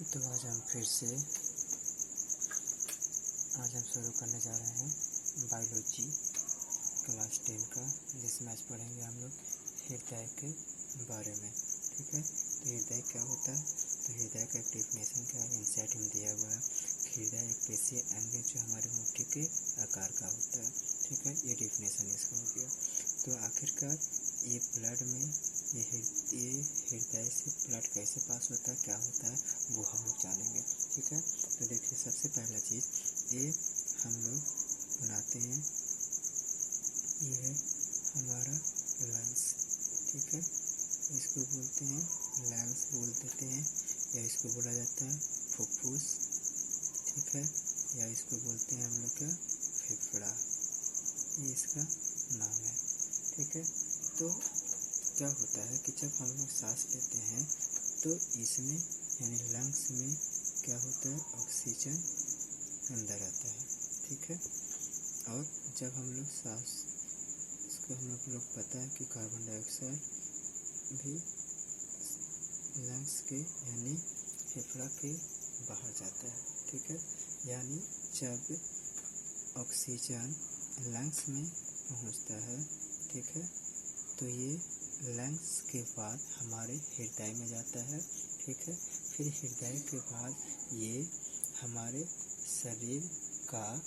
तो आज हम शुरू करने जा रहे हैं बायोलॉजी क्लास 10 का, जिसमें आज पढ़ेंगे हम लोग हृदय के बारे में। ठीक है, तो हृदय क्या होता है? तो हृदय का एक डेफिनेशन का इंसाइट में दिया हुआ है। हृदय एक पेशीय अंग है जो हमारे मुट्ठी के आकार का होता है। ठीक है, ये डेफिनेशन इसका हो गया। तो आखिरकार ये ब्लड में ये हृदय से ब्लड कैसे पास होता है, क्या होता है, वो हम लोग जानेंगे। ठीक है, तो देखिए सबसे पहला चीज़ ये हम लोग बनाते हैं, ये है हमारा लंग्स। ठीक है, इसको बोलते हैं लंग्स बोल देते हैं, या इसको बोला जाता है फुफ्फुस। ठीक है, या इसको बोलते हैं हम लोग का फेफड़ा, ये इसका नाम है। ठीक है, तो क्या होता है कि जब हम लोग सांस लेते हैं तो इसमें यानी लंग्स में क्या होता है, ऑक्सीजन अंदर आता है। ठीक है, और जब हम लोग सांस इसको हम लोग पता है कि कार्बन डाइऑक्साइड भी लंग्स के यानी फेफड़ा के बाहर जाता है। ठीक है, यानी जब ऑक्सीजन लंग्स में पहुंचता है, ठीक है, तो ये लंग्स के बाद हमारे हृदय में जाता है। ठीक है, फिर हृदय के बाद ये हमारे शरीर का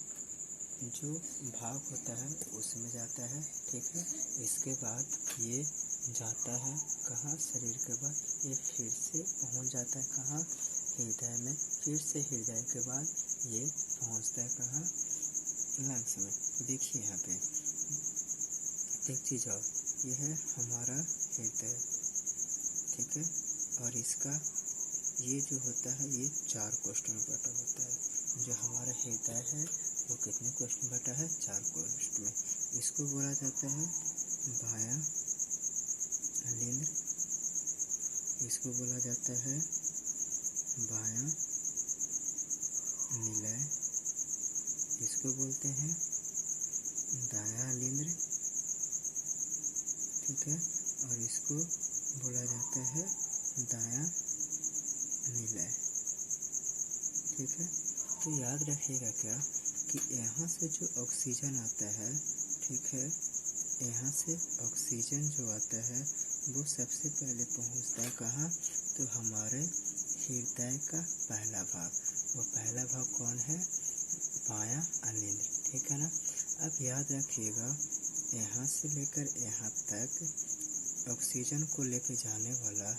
जो भाग होता है उसमें जाता है। ठीक है, इसके बाद ये जाता है कहाँ, शरीर के बाद ये फिर से पहुंच जाता है कहाँ, हृदय में। फिर से हृदय के बाद ये पहुंचता है कहाँ, लंग्स में। तो देखिए यहाँ पे एक चीज़ और, ये है हमारा हृदय। ठीक है, और इसका ये जो होता है ये 4 कोष्ठ में बटा होता है। जो हमारा हृदय है वो कितने कोष्ठ में बटा है, 4 कोष्ठ में। इसको बोला जाता है बाह्य अलिंद्र, इसको बोला जाता है बाह्य निलय, इसको बोलते हैं दायां अलिंद्र। ठीक है, और इसको बोला जाता है दायां निलय। ठीक है, तो याद रखिएगा क्या कि यहाँ से जो ऑक्सीजन आता है, ठीक है, यहाँ से ऑक्सीजन जो आता है वो सबसे पहले पहुँचता है कहाँ, तो हमारे हृदय का पहला भाग। वो पहला भाग कौन है, बायां अलिंद्र। ठीक है ना। अब याद रखिएगा यहाँ से लेकर यहाँ तक ऑक्सीजन को लेकर जाने वाला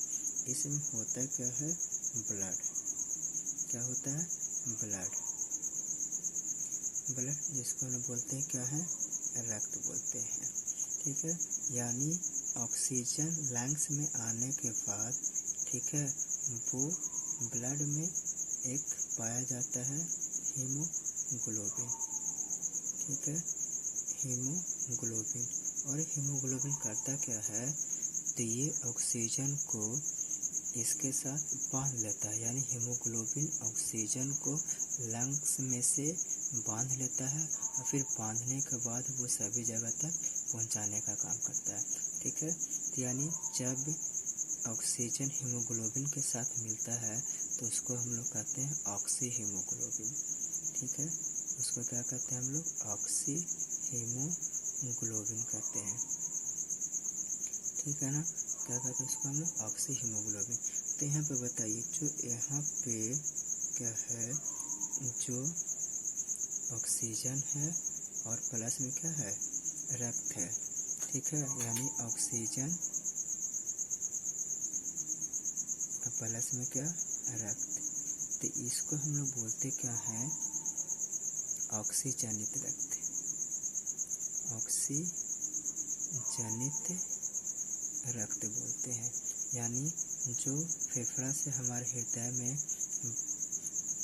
इसमें होता क्या है, ब्लड। क्या होता है, ब्लड। ब्लड जिसको हम बोलते हैं क्या है, रक्त बोलते हैं। ठीक है, यानी ऑक्सीजन लंग्स में आने के बाद, ठीक है, वो ब्लड में एक पाया जाता है हीमोग्लोबिन। ठीक है, हीमोग्लोबिन। और हीमोग्लोबिन करता क्या है, तो ये ऑक्सीजन को इसके साथ बांध लेता है, यानी हीमोग्लोबिन ऑक्सीजन को लंग्स में से बांध लेता है, और फिर बांधने के बाद वो सभी जगह तक पहुंचाने का काम करता है। ठीक है, तो यानी जब ऑक्सीजन हीमोग्लोबिन के साथ मिलता है तो उसको हम लोग कहते हैं ऑक्सी हीमोग्लोबिन। ठीक है, उसको क्या कहते हैं हम लोग, ऑक्सी हीमोग्लोबिन कहते हैं। ठीक है ना, क्या कहते हैं इसको हम लोग, ऑक्सी हीमोग्लोबिन। तो यहाँ पे बताइए, जो यहाँ पे क्या है, जो ऑक्सीजन है और प्लस में क्या है, रक्त है। ठीक है, यानी ऑक्सीजन प्लस में क्या, रक्त। तो इसको हम लोग बोलते क्या है, ऑक्सीजनित रक्त। ऑक्सीजनित रक्त बोलते हैं। यानी जो फेफड़ा से हमारे हृदय में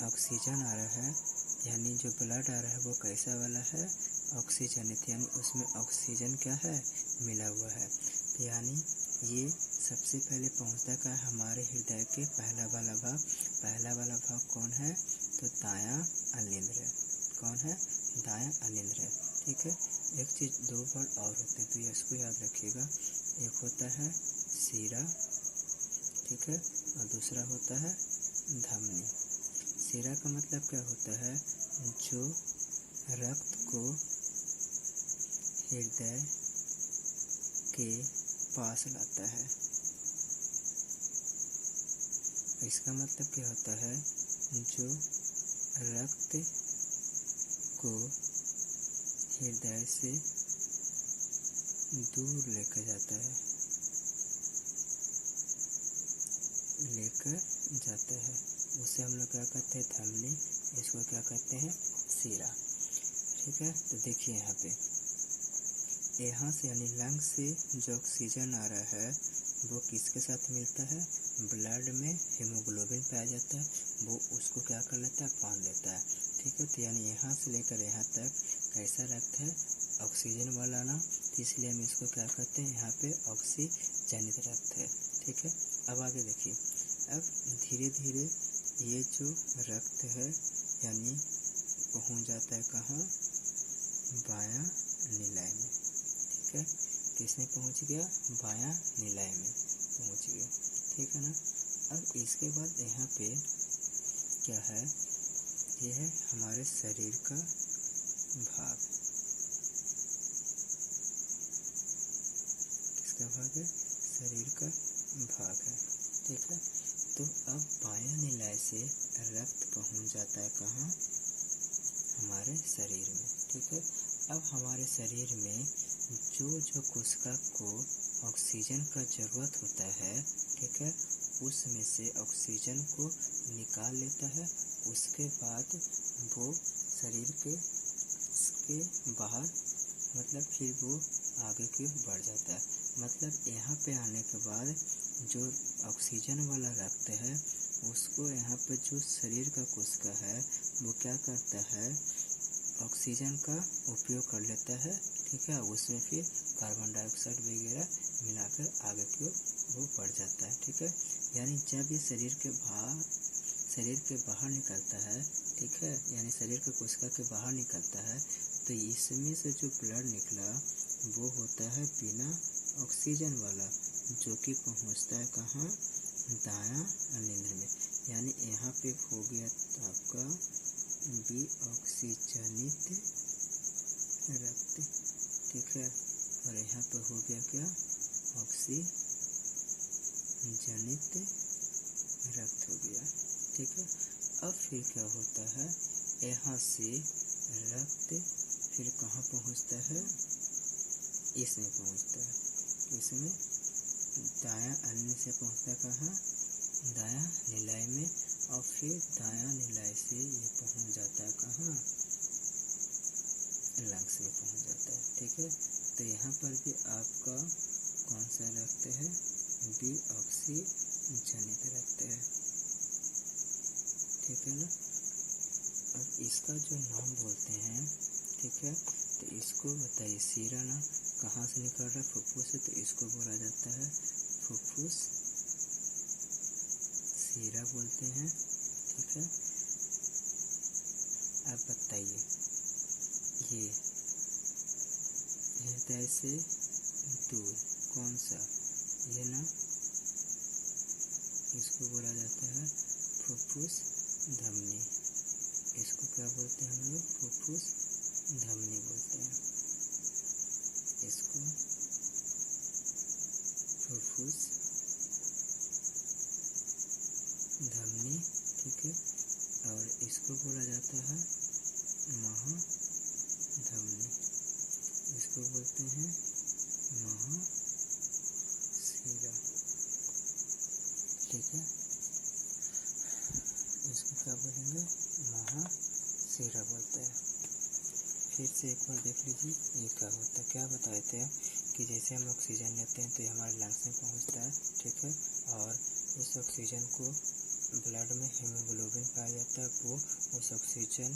ऑक्सीजन आ रहा है, यानी जो ब्लड आ रहा है वो कैसा वाला है, ऑक्सीजनित, यानी उसमें ऑक्सीजन क्या है, मिला हुआ है। यानी ये सबसे पहले पहुंचता का हमारे हृदय के पहला वाला भाग। पहला वाला भाग कौन है, तो दायां अलिंद्र। कौन है, दायां अलिंद्र। ठीक है, एक चीज़, 2 वर्ड और होते हैं तो इसको याद रखिएगा। एक होता है सीरा, ठीक है, और दूसरा होता है धमनी। शिरा का मतलब क्या होता है, जो रक्त को हृदय के पास लाता है। इसका मतलब क्या होता है, जो रक्त को हृदय से दूर लेकर जाता है, उसे हम लोग क्या कहते हैं, धमनी। इसको क्या कहते हैं, शिरा। ठीक है, तो देखिए यहाँ से यानी लंग से जो ऑक्सीजन आ रहा है वो किसके साथ मिलता है, ब्लड में हीमोग्लोबिन पाया जाता है, वो उसको क्या कर लेता है, बांध लेता है। ठीक है, तो यानी यहाँ से लेकर यहाँ तक कैसा रक्त है, ऑक्सीजन वाला ना, तो इसलिए हम इसको क्या कहते हैं, यहाँ पे ऑक्सीजनित रक्त है। ठीक है, अब आगे देखिए, अब धीरे धीरे ये जो रक्त है यानी पहुँच जाता है कहाँ, बायां नीलाय में। ठीक है, किसमें पहुँच गया, बायां नीलाय में पहुँच गया। ठीक है ना। अब इसके बाद यहाँ पे क्या है, ये है हमारे शरीर का भाग। किसका भाग है, शरीर का भाग है। ठीक है, तो अब बायां नीलाय से रक्त पहुंच जाता है कहाँ, हमारे शरीर में। ठीक है, अब हमारे शरीर में जो कोशिका को ऑक्सीजन का जरूरत होता है, ठीक है, उसमें से ऑक्सीजन को निकाल लेता है। उसके बाद वो शरीर के बाहर मतलब फिर वो आगे की ओर बढ़ जाता है। मतलब यहाँ पे आने के बाद जो ऑक्सीजन वाला रक्त है उसको यहाँ पे जो शरीर का कोशिका है वो क्या करता है, ऑक्सीजन का उपयोग कर लेता है। ठीक है, उसमें फिर कार्बन डाइऑक्साइड वगैरह मिलाकर आगे की ओर वो बढ़ जाता है। ठीक है, यानी जब ये शरीर के बाहर निकलता है, ठीक है, यानी शरीर के कोशिका के बाहर निकलता है, तो इसमें से जो ब्लड निकला वो होता है बिना ऑक्सीजन वाला, जो कि पहुंचता है कहाँ, दायां अनिंद्र में। यानी यहाँ पे हो गया आपका विऑक्सीजनित रक्त। ठीक है, और यहाँ पे हो गया क्या, ऑक्सीजनित रक्त हो गया। ठीक है, अब फिर क्या होता है, यहाँ से रक्त फिर कहाँ पहुँचता है, इसमें पहुँचता है, इसमें दायां अनिंद्र से पहुँचता है कहाँ, दायां नीलाय में, और फिर दायां नीलाय से ये पहुँच जाता है कहाँ, लंग्स में पहुँच जाता है। ठीक है, तो यहाँ पर भी आपका कौन सा रक्त है, विऑक्सीजनित रक्त है। ठीक है ना। अब इसका जो नाम बोलते हैं, ठीक है, तो इसको बताइए, शिरा ना कहाँ से निकल रहा है, फुफ्फुस से, तो इसको बोला जाता है फुफ्फुस शिरा बोलते हैं। ठीक है, अब बताइए, ये हृदय से दूर कौन सा, ये ना, इसको बोला जाता है फुफ्फुस धमनी। इसको क्या बोलते हैं हम लोग, फुफ्फुस धमनी बोलते हैं इसको, फुफ्फुस धमनी। ठीक है, और इसको बोला जाता है महाधमनी, इसको बोलते हैं महाशिरा। ठीक है, इसको क्या बोलेंगे, महाशिरा बोलते हैं। फिर से एक बार देख लीजिए ये क्या होता है, क्या बताए थे कि जैसे हम ऑक्सीजन लेते हैं तो ये हमारे लंग्स में पहुंचता है। ठीक है, और इस ऑक्सीजन को ब्लड में हीमोग्लोबिन पाया जाता है, वो उस ऑक्सीजन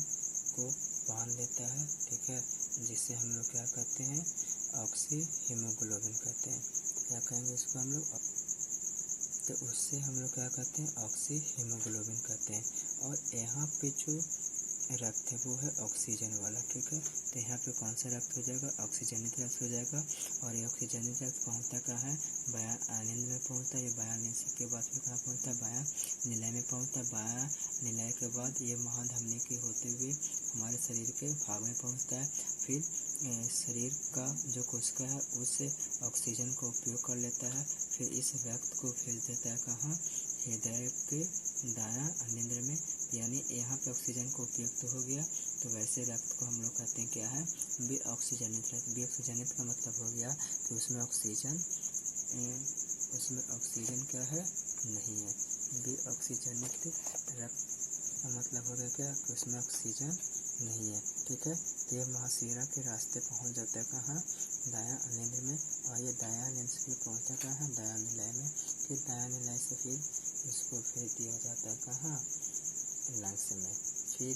को बांध लेता है। ठीक है, जिससे हम लोग क्या कहते हैं, ऑक्सी हीमोग्लोबिन कहते हैं। क्या कहेंगे इसको हम लोग, तो उससे हम लोग क्या कहते हैं, ऑक्सी हीमोग्लोबिन कहते हैं। और यहाँ पे जो रक्त है वो है ऑक्सीजन वाला, ठीक है। तो यहाँ पे कौन सा रक्त हो जाएगा, ऑक्सीजनित रक्त हो जाएगा। और ये ऑक्सीजनित रक्त पहुँचता कहाँ है, बाया आनंद में पहुँचता है। ये बाया आनंद के बाद फिर कहाँ पहुँचता है, बाया निलय में पहुँचता है। बाया निलय के बाद ये महाधमनी के होते हुए हमारे शरीर के भाग में पहुँचता है। फिर शरीर का जो कोशिका है उस ऑक्सीजन का उपयोग कर लेता है। फिर इस रक्त को भेज देता है कहाँ, हृदय के दायां अनिंद्र में। यानी यहाँ पे ऑक्सीजन का उपयोग तो हो गया। तो वैसे रक्त को हम लोग कहते हैं क्या है, बी ऑक्सीजनित रक्त। बी ऑक्सीजनित का मतलब हो गया कि उसमें ऑक्सीजन क्या है, नहीं है। बी ऑक्सीजनित रक्त का मतलब हो गया क्या, कि उसमें ऑक्सीजन नहीं है, ठीक है। तो ये महाशिरा के रास्ते पहुंच जाता है कहाँ, दायां अनिंद्र में। और ये दायां अनिंद्र से फिर पहुंचता कहाँ है, दायां निलय में। फिर दायां निलय से फिर इसको भेज दिया जाता है कहाँ, लंग्स में। फिर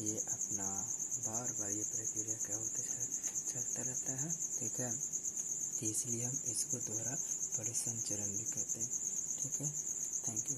ये अपना बार बार ये प्रक्रिया क्या होता है, चलता रहता है, ठीक है। तो इसलिए हम इसको दोहरा परिसंचरण भी कहते हैं, ठीक है। Thank you.